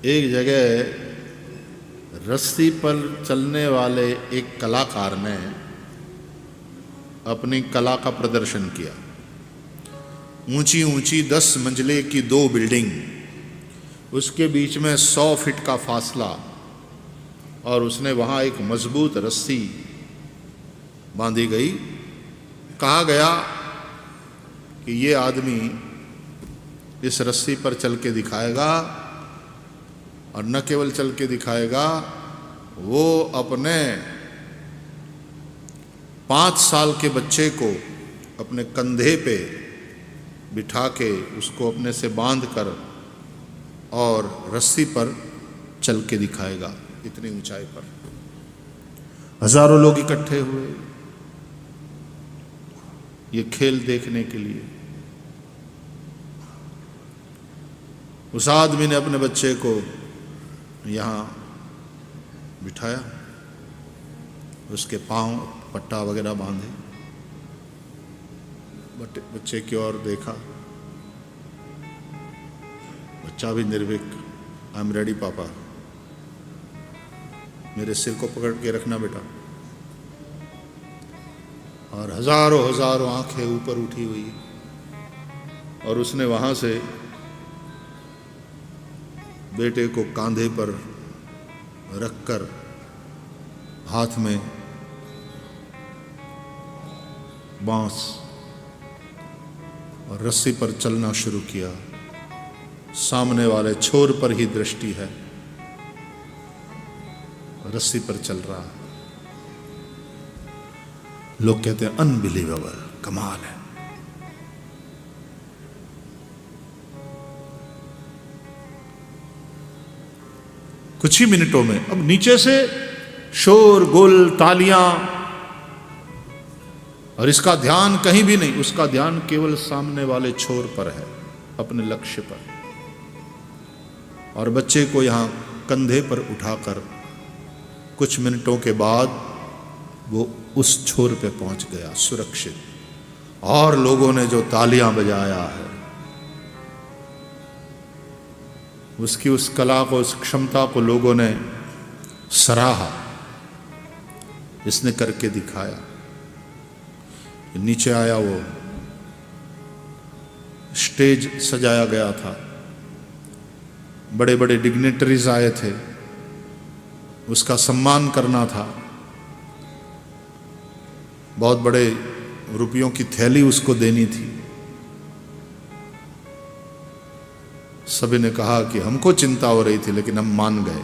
एक जगह रस्सी पर चलने वाले एक कलाकार ने अपनी कला का प्रदर्शन किया। ऊंची ऊंची 10 मंजिले की 2 बिल्डिंग, उसके बीच में 100 फीट का फासला, और उसने वहाँ एक मजबूत रस्सी बांधी गई। कहा गया कि ये आदमी इस रस्सी पर चल के दिखाएगा, और न केवल चल के दिखाएगा, वो अपने 5 साल के बच्चे को अपने कंधे पे बिठा के उसको अपने से बांध कर और रस्सी पर चल के दिखाएगा, इतनी ऊंचाई पर। हजारों लोग इकट्ठे हुए ये खेल देखने के लिए। उस आदमी ने अपने बच्चे को यहाँ बिठाया, उसके पांव पट्टा वगैरह बांधे, बच्चे की ओर देखा। बच्चा भी निर्भीक, आई एम रेडी पापा, मेरे सिर को पकड़ के रखना बेटा। और हजारों हजारों आंखें ऊपर उठी हुई, और उसने वहां से बेटे को कांधे पर रखकर हाथ में बांस और रस्सी पर चलना शुरू किया। सामने वाले छोर पर ही दृष्टि है, रस्सी पर चल रहा है। लोग कहते हैं अनबिलीवेबल, कमाल है। कुछ ही मिनटों में अब नीचे से शोर गुल, तालियां, और इसका ध्यान कहीं भी नहीं, उसका ध्यान केवल सामने वाले छोर पर है, अपने लक्ष्य पर। और बच्चे को यहां कंधे पर उठाकर कुछ मिनटों के बाद वो उस छोर पे पहुंच गया सुरक्षित। और लोगों ने जो तालियां बजाया है, उसकी उस कला को, उस क्षमता को लोगों ने सराहा। इसने करके दिखाया। नीचे आया, वो स्टेज सजाया गया था, बड़े बड़े डिग्नेटरीज आए थे, उसका सम्मान करना था। बहुत बड़े रुपयों की थैली उसको देनी थी। सभी ने कहा कि हमको चिंता हो रही थी, लेकिन हम मान गए।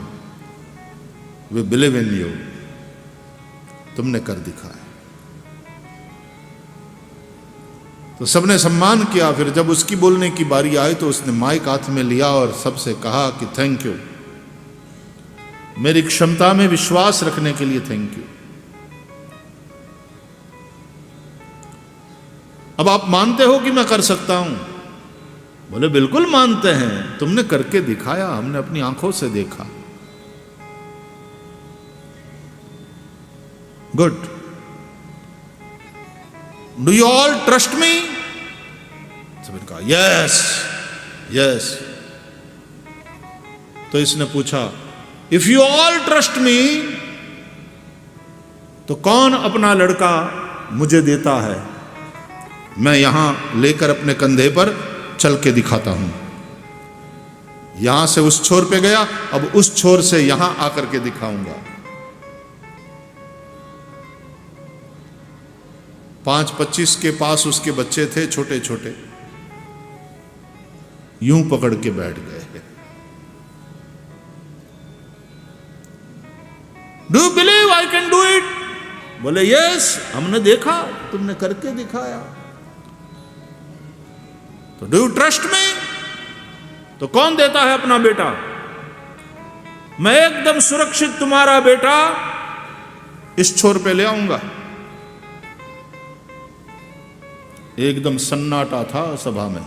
वी बिलीव इन यू, तुमने कर दिखाया। तो सबने सम्मान किया। फिर जब उसकी बोलने की बारी आई तो उसने माइक हाथ में लिया और सबसे कहा कि थैंक यू, मेरी क्षमता में विश्वास रखने के लिए थैंक यू। अब आप मानते हो कि मैं कर सकता हूं? बोले बिल्कुल मानते हैं, तुमने करके दिखाया, हमने अपनी आंखों से देखा। Good. Do you all trust me? सबने कहा यस यस। तो इसने पूछा, if you all trust me, तो कौन अपना लड़का मुझे देता है? मैं यहां लेकर अपने कंधे पर चल के दिखाता हूं। यहां से उस छोर पे गया, अब उस छोर से यहां आकर के दिखाऊंगा। 5-25 के पास उसके बच्चे थे, छोटे छोटे, यूं पकड़ के बैठ गए। Do you believe I can do it? बोले यस, हमने देखा, तुमने करके दिखाया। तो डू यू ट्रस्ट मी? तो कौन देता है अपना बेटा? मैं एकदम सुरक्षित तुम्हारा बेटा इस छोर पे ले आऊंगा। एकदम सन्नाटा था सभा में,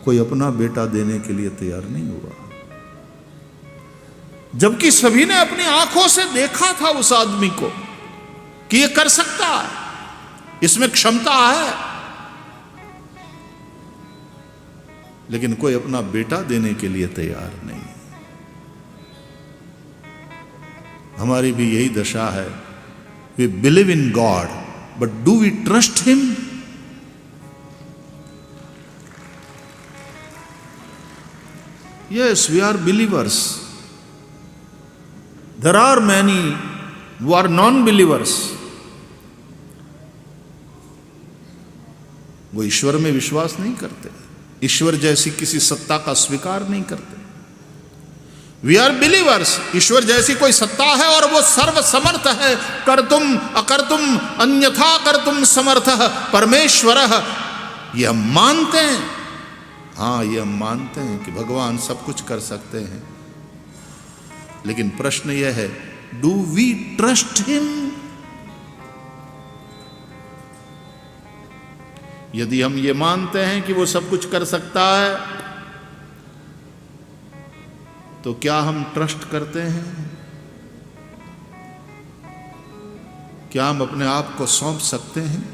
कोई अपना बेटा देने के लिए तैयार नहीं हुआ, जबकि सभी ने अपनी आंखों से देखा था उस आदमी को कि ये कर सकता है, इसमें क्षमता है। लेकिन कोई अपना बेटा देने के लिए तैयार नहीं। हमारी भी यही दशा है। We believe in God, but do we trust him? Yes, we are believers. There are many who are non believers. वो ईश्वर में विश्वास नहीं करते, ईश्वर जैसी किसी सत्ता का स्वीकार नहीं करते। We are believers. ईश्वर जैसी कोई सत्ता है और वो सर्वसमर्थ है, कर्तुम अकर्तुम अन्यथा कर्तुम समर्थः परमेश्वरः। ये हम मानते हैं। हाँ, ये हम मानते हैं कि भगवान सब कुछ कर सकते हैं, लेकिन प्रश्न यह है, डू वी ट्रस्ट हिम? यदि हम ये मानते हैं कि वो सब कुछ कर सकता है, तो क्या हम ट्रस्ट करते हैं? क्या हम अपने आप को सौंप सकते हैं?